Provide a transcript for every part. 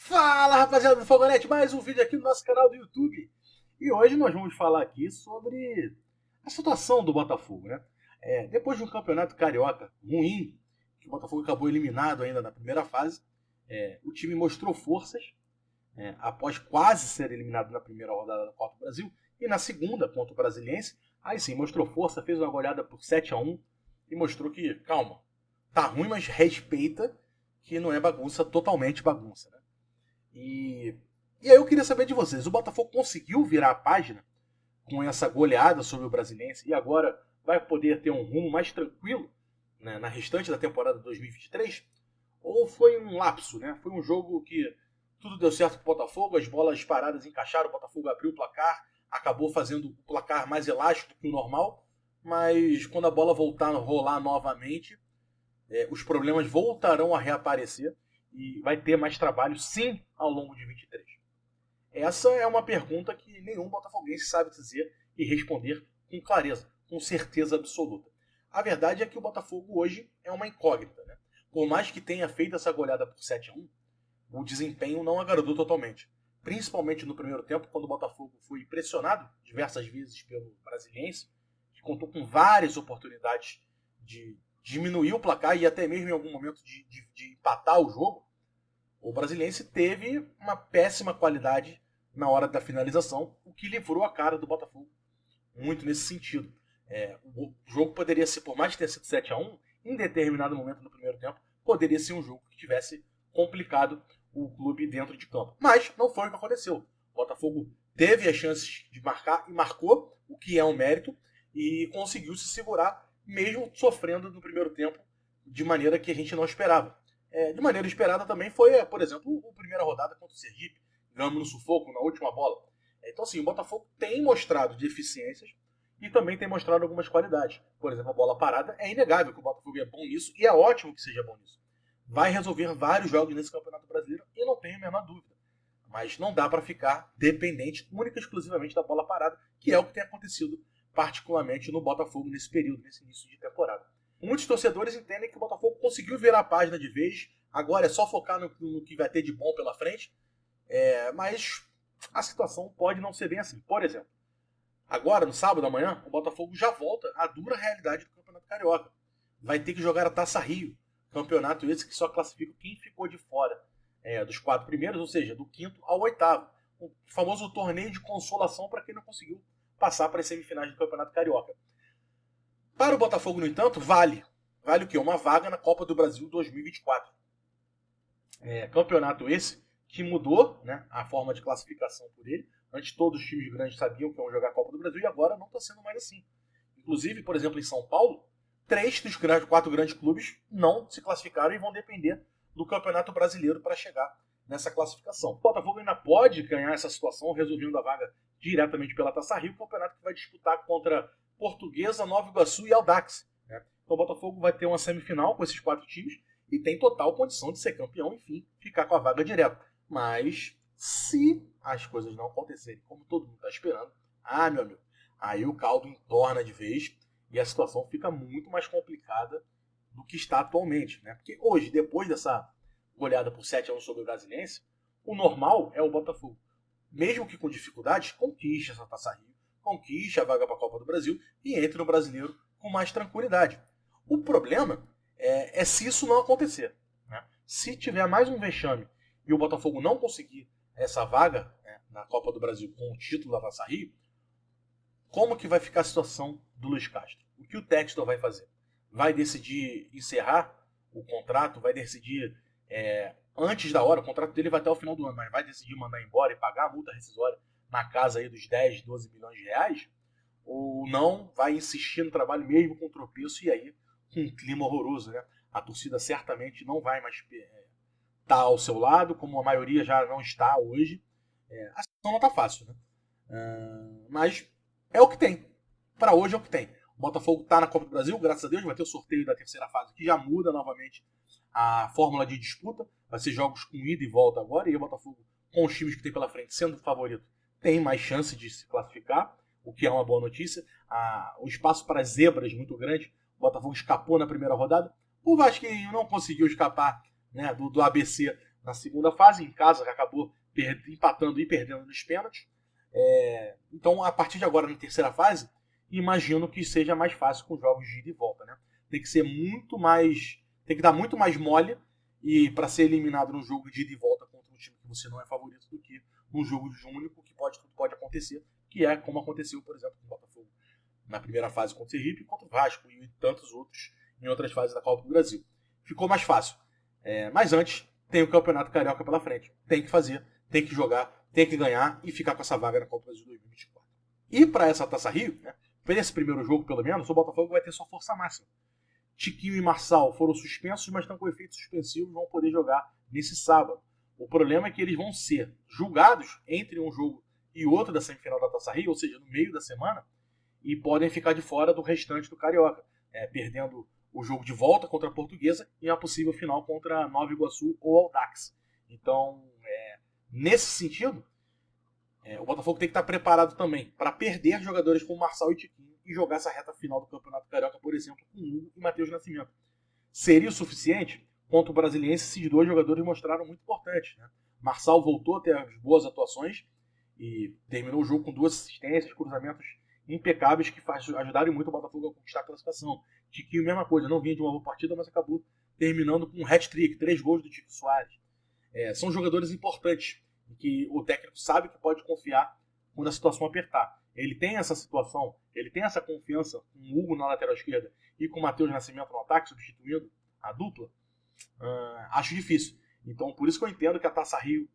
Fala, rapaziada do Fogonete, mais um vídeo aqui no nosso canal do YouTube. E hoje nós vamos falar aqui sobre a situação do Botafogo, né? Depois de um campeonato carioca ruim, que o Botafogo acabou eliminado ainda na primeira fase, o time mostrou forças, após quase ser eliminado na primeira rodada da Copa do Brasil, e na segunda, contra o Brasiliense, aí sim, mostrou força, fez uma goleada por 7-1 e mostrou que, calma, tá ruim, mas respeita que não é bagunça, totalmente bagunça, né? E aí eu queria saber de vocês, o Botafogo conseguiu virar a página com essa goleada sobre o Brasiliense e agora vai poder ter um rumo mais tranquilo, né, na restante da temporada 2023? Ou foi um lapso, né? Foi um jogo que tudo deu certo para o Botafogo, as bolas paradas encaixaram, o Botafogo abriu o placar, acabou fazendo o placar mais elástico que o normal, mas quando a bola voltar a rolar novamente, os problemas voltarão a reaparecer e vai ter mais trabalho sim ao longo de 23. Essa é uma pergunta que nenhum botafoguense sabe dizer e responder com clareza, com certeza absoluta. A verdade é que o Botafogo hoje é uma incógnita, né? Por mais que tenha feito essa goleada por 7-1, o desempenho não agradou totalmente. Principalmente no primeiro tempo, quando o Botafogo foi pressionado diversas vezes pelo Brasiliense, que contou com várias oportunidades de diminuir o placar e até mesmo em algum momento de empatar o jogo. O Brasiliense teve uma péssima qualidade na hora da finalização, o que livrou a cara do Botafogo muito nesse sentido. O jogo poderia ser, por mais de ter sido 7-1, em determinado momento no primeiro tempo, poderia ser um jogo que tivesse complicado o clube dentro de campo. Mas não foi o que aconteceu. O Botafogo teve as chances de marcar e marcou, o que é um mérito, e conseguiu se segurar, mesmo sofrendo no primeiro tempo de maneira que a gente não esperava. De maneira esperada também foi, por exemplo, a primeira rodada contra o Sergipe. Ganhamos no sufoco na última bola. Então, assim, o Botafogo tem mostrado deficiências e também tem mostrado algumas qualidades. Por exemplo, a bola parada, é inegável que o Botafogo é bom nisso e é ótimo que seja bom nisso. Vai resolver vários jogos nesse Campeonato Brasileiro e não tenho a menor dúvida. Mas não dá para ficar dependente única e exclusivamente da bola parada, que é o que tem acontecido particularmente no Botafogo nesse período, nesse início de temporada. Muitos torcedores entendem que o Botafogo conseguiu virar a página de vez, agora é só focar no que vai ter de bom pela frente, mas a situação pode não ser bem assim. Por exemplo, agora, no sábado amanhã, o Botafogo já volta à dura realidade do Campeonato Carioca. Vai ter que jogar a Taça Rio, campeonato esse que só classifica quem ficou de fora dos 4 primeiros, ou seja, do 5º ao 8º. O famoso torneio de consolação para quem não conseguiu passar para as semifinais do Campeonato Carioca. Para o Botafogo, no entanto, vale o quê? Uma vaga na Copa do Brasil 2024. Campeonato esse que mudou, né, a forma de classificação por ele. Antes todos os times grandes sabiam que iam jogar a Copa do Brasil e agora não está sendo mais assim. Inclusive, por exemplo, em São Paulo, 3 dos 4 grandes clubes não se classificaram e vão depender do Campeonato Brasileiro para chegar nessa classificação. O Botafogo ainda pode ganhar essa situação resolvendo a vaga diretamente pela Taça Rio, campeonato que vai disputar contra Portuguesa, Nova Iguaçu e Audax. Né? Então o Botafogo vai ter uma semifinal com esses 4 times e tem total condição de ser campeão, enfim, ficar com a vaga direta. Mas se as coisas não acontecerem como todo mundo está esperando, meu amigo, aí o caldo entorna de vez e a situação fica muito mais complicada do que está atualmente. Né? Porque hoje, depois dessa goleada por 7-1 sobre o Brasiliense, o normal é o Botafogo, mesmo que com dificuldades, conquiste essa Taça Rio, conquiste a vaga para a Copa do Brasil e entre no Brasileiro com mais tranquilidade. O problema é se isso não acontecer. Né? Se tiver mais um vexame e o Botafogo não conseguir essa vaga, né, na Copa do Brasil com o título da Taça Rio, como que vai ficar a situação do Luiz Castro? O que o Textor vai fazer? Vai decidir encerrar o contrato? Vai decidir antes da hora? O contrato dele vai até o final do ano, mas vai decidir mandar embora e pagar a multa rescisória na casa aí dos 10, 12 milhões de reais? Ou não vai insistir no trabalho mesmo com tropeço e aí com um clima horroroso, né? A torcida certamente não vai mais estar ao seu lado, como a maioria já não está hoje. A situação não está fácil, né? Mas é o que tem. Para hoje é o que tem. O Botafogo está na Copa do Brasil, graças a Deus, vai ter o sorteio da terceira fase, que já muda novamente a fórmula de disputa. Vai ser jogos com ida e volta agora, e o Botafogo, com os times que tem pela frente, sendo favorito, tem mais chance de se classificar, o que é uma boa notícia. O espaço para as zebras muito grande. Botafogo escapou na primeira rodada. O Vasquinho não conseguiu escapar, né, do ABC na segunda fase, em casa, que acabou empatando e perdendo nos pênaltis. Então, a partir de agora, na terceira fase, imagino que seja mais fácil com jogos de ida e volta, né? Tem que ser muito mais... Tem que dar muito mais mole e para ser eliminado num jogo de ida e volta contra um time que você não é favorito do que num jogo de único que pode acontecer, que é como aconteceu, por exemplo, com o Botafogo na primeira fase contra o Sergipe, contra o Vasco e tantos outros em outras fases da Copa do Brasil. Ficou mais fácil. Mas antes, tem o Campeonato Carioca pela frente. Tem que fazer, tem que jogar, tem que ganhar e ficar com essa vaga na Copa do Brasil 2024. E para essa Taça Rio, né, para esse primeiro jogo pelo menos, o Botafogo vai ter sua força máxima. Tiquinho e Marçal foram suspensos, mas estão com efeitos suspensivos e vão poder jogar nesse sábado. O problema é que eles vão ser julgados entre um jogo e outro da semifinal da Taça Rio, ou seja, no meio da semana, e podem ficar de fora do restante do Carioca, perdendo o jogo de volta contra a Portuguesa e a possível final contra Nova Iguaçu ou Audax. Então, nesse sentido, o Botafogo tem que estar preparado também para perder jogadores como Marçal e Tiquinho e jogar essa reta final do Campeonato Carioca, por exemplo, com Hugo e Matheus Nascimento. Seria o suficiente? Contra o Brasiliense, esses dois jogadores mostraram muito importantes, né? Marçal voltou a ter as boas atuações e terminou o jogo com 2 assistências, cruzamentos impecáveis que ajudaram muito o Botafogo a conquistar a classificação. Tiquinho, mesma coisa, não vinha de uma boa partida, mas acabou terminando com um hat-trick, 3 gols do Tico Soares. São jogadores importantes, que o técnico sabe que pode confiar quando a situação apertar. Ele tem essa situação, ele tem essa confiança com o Hugo na lateral esquerda e com o Matheus Nascimento no ataque, substituindo a dupla. Acho difícil. Então, por isso que eu entendo que a Taça Rio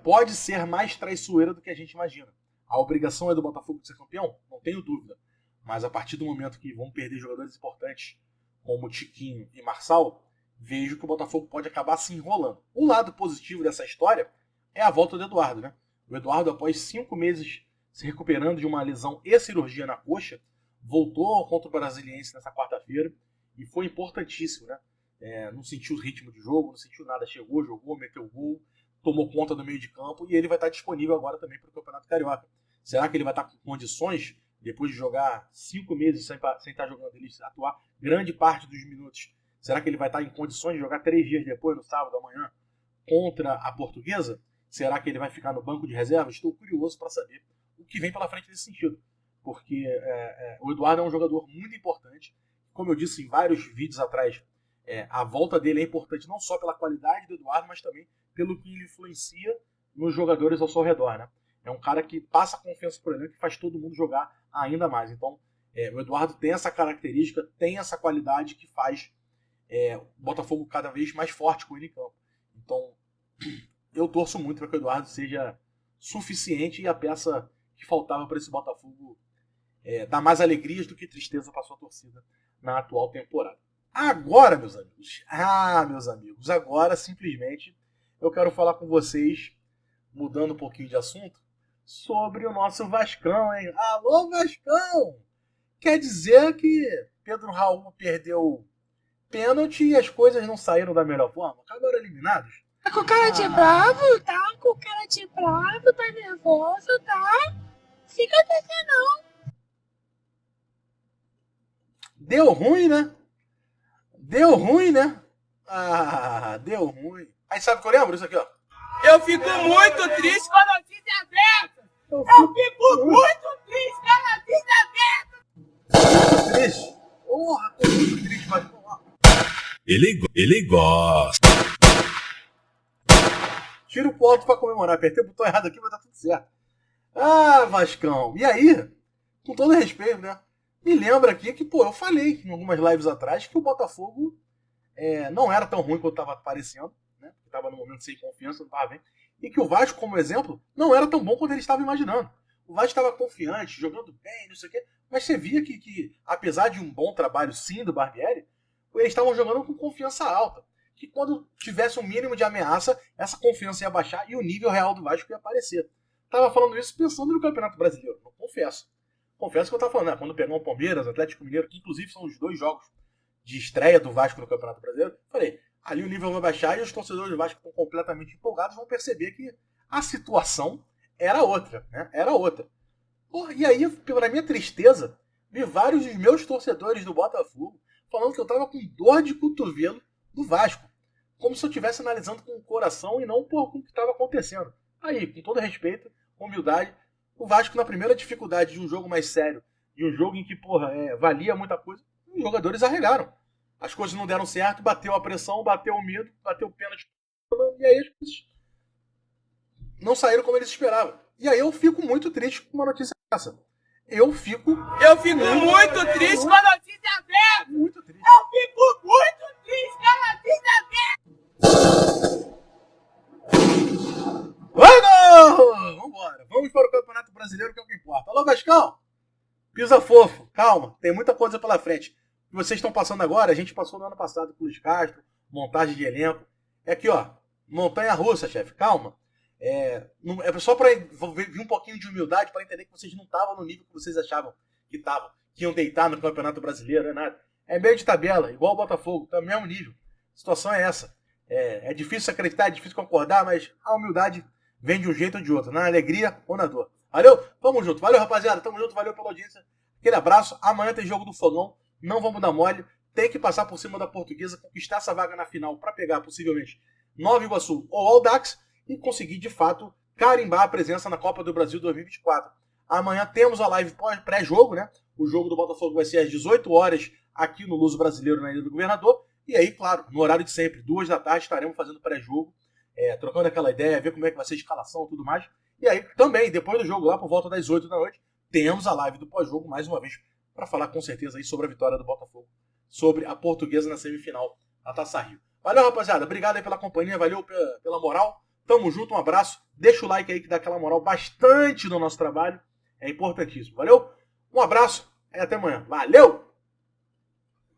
pode ser mais traiçoeira do que a gente imagina. A obrigação é do Botafogo de ser campeão? Não tenho dúvida. Mas a partir do momento que vão perder jogadores importantes, como Tiquinho e Marçal, vejo que o Botafogo pode acabar se enrolando. O lado positivo dessa história é a volta do Eduardo, né? O Eduardo, após 5 meses se recuperando de uma lesão e cirurgia na coxa, voltou contra o Brasiliense nessa quarta-feira e foi importantíssimo, né? Não sentiu o ritmo de jogo, não sentiu nada. Chegou, jogou, meteu gol, tomou conta do meio de campo e ele vai estar disponível agora também para o Campeonato Carioca. Será que ele vai estar com condições, depois de jogar 5 meses sem estar jogando, ele atuar grande parte dos minutos? Será que ele vai estar em condições de jogar 3 dias depois, no sábado amanhã, contra a Portuguesa? Será que ele vai ficar no banco de reservas? Estou curioso para saber o que vem pela frente nesse sentido. Porque o Eduardo é um jogador muito importante. Como eu disse em vários vídeos atrás, a volta dele é importante não só pela qualidade do Eduardo, mas também pelo que ele influencia nos jogadores ao seu redor, né? É um cara que passa confiança por ele, que faz todo mundo jogar ainda mais. Então, o Eduardo tem essa característica, tem essa qualidade que faz o Botafogo cada vez mais forte com ele em campo. Então, eu torço muito para que o Eduardo seja suficiente e a peça que faltava para esse Botafogo dar mais alegrias do que tristeza para sua torcida na atual temporada. Agora, meus amigos, agora simplesmente eu quero falar com vocês, mudando um pouquinho de assunto, sobre o nosso Vascão, hein? Alô, Vascão! Quer dizer que Pedro Raul perdeu pênalti e as coisas não saíram da melhor forma? Acabaram eliminados? Tá com cara de bravo, tá? Com cara de bravo, tá nervoso, tá? Fica até não. Deu ruim, né? Deu ruim. Aí sabe o que eu lembro? Isso aqui, ó. Eu fico muito triste com a notícia aberta! Eu fico muito triste com a notícia aberta! Muito triste? Porra, tô muito triste, mas porra. Ele gosta. Tira o alto pra comemorar. Apertei o botão errado aqui, mas tá tudo certo. Ah, Vascão. E aí, com todo respeito, né? Me lembra aqui que, eu falei em algumas lives atrás que o Botafogo não era tão ruim quanto estava parecendo, né? Estava no momento sem confiança, não estava bem. E que o Vasco, como exemplo, não era tão bom quanto ele estava imaginando. O Vasco estava confiante, jogando bem, não sei o quê, mas você via que apesar de um bom trabalho, sim, do Barbieri, eles estavam jogando com confiança alta. Que quando tivesse um mínimo de ameaça, essa confiança ia baixar e o nível real do Vasco ia aparecer. Estava falando isso pensando no Campeonato Brasileiro, não confesso. Confesso que eu estava falando, né? Quando pegar o Palmeiras, Atlético Mineiro, que inclusive são os 2 jogos de estreia do Vasco no Campeonato Brasileiro, falei, ali o nível vai baixar e os torcedores do Vasco que estão completamente empolgados vão perceber que a situação era outra, né? Era outra. Porra, e aí, pela minha tristeza, vi vários dos meus torcedores do Botafogo falando que eu estava com dor de cotovelo do Vasco. como se eu estivesse analisando com o coração e não com o que estava acontecendo. Aí, com todo respeito, com humildade, o Vasco, na primeira dificuldade de um jogo mais sério, de um jogo em que, valia muita coisa, os jogadores arregaram. As coisas não deram certo, bateu a pressão, bateu o medo, bateu o pênalti, e aí as coisas não saíram como eles esperavam. E aí eu fico muito triste com uma notícia dessa. Eu fico muito triste com a notícia dessa. muito triste. Eu fico muito triste com a notícia dessa. Vamos! Vambora. Vamos para o Campeonato Brasileiro, que é o que importa. Alô, Vascão! Pisa fofo. Calma, tem muita coisa pela frente. O que vocês estão passando agora, a gente passou no ano passado com o Luiz Castro, montagem de elenco. É aqui, ó. Montanha-russa, chefe. Calma. É só para vir um pouquinho de humildade para entender que vocês não estavam no nível que vocês achavam que estavam. Que iam deitar no Campeonato Brasileiro, é nada. É meio de tabela, igual o Botafogo, tá no mesmo nível. A situação é essa. É difícil acreditar, é difícil concordar, mas a humildade vem de um jeito ou de outro, na alegria ou na dor. Valeu? Tamo junto. Valeu, rapaziada. Tamo junto. Valeu pela audiência. Aquele abraço. Amanhã tem jogo do Fogão. Não vamos dar mole. Tem que passar por cima da Portuguesa, conquistar essa vaga na final para pegar, possivelmente, Nova Iguaçu ou Audax e conseguir, de fato, carimbar a presença na Copa do Brasil 2024. Amanhã temos a live pré-jogo, né? O jogo do Botafogo vai ser às 18 horas aqui no Luso Brasileiro, na Ilha do Governador. E aí, claro, no horário de sempre, 2 da tarde, estaremos fazendo pré-jogo, trocando aquela ideia, ver como é que vai ser a escalação e tudo mais. E aí, também, depois do jogo, lá por volta das 8 da noite, temos a live do pós-jogo, mais uma vez, para falar com certeza aí sobre a vitória do Botafogo, sobre a Portuguesa na semifinal da Taça Rio. Valeu, rapaziada. Obrigado aí pela companhia, valeu pela moral. Tamo junto, um abraço. Deixa o like aí que dá aquela moral bastante no nosso trabalho. É importantíssimo. Valeu? Um abraço e até amanhã. Valeu!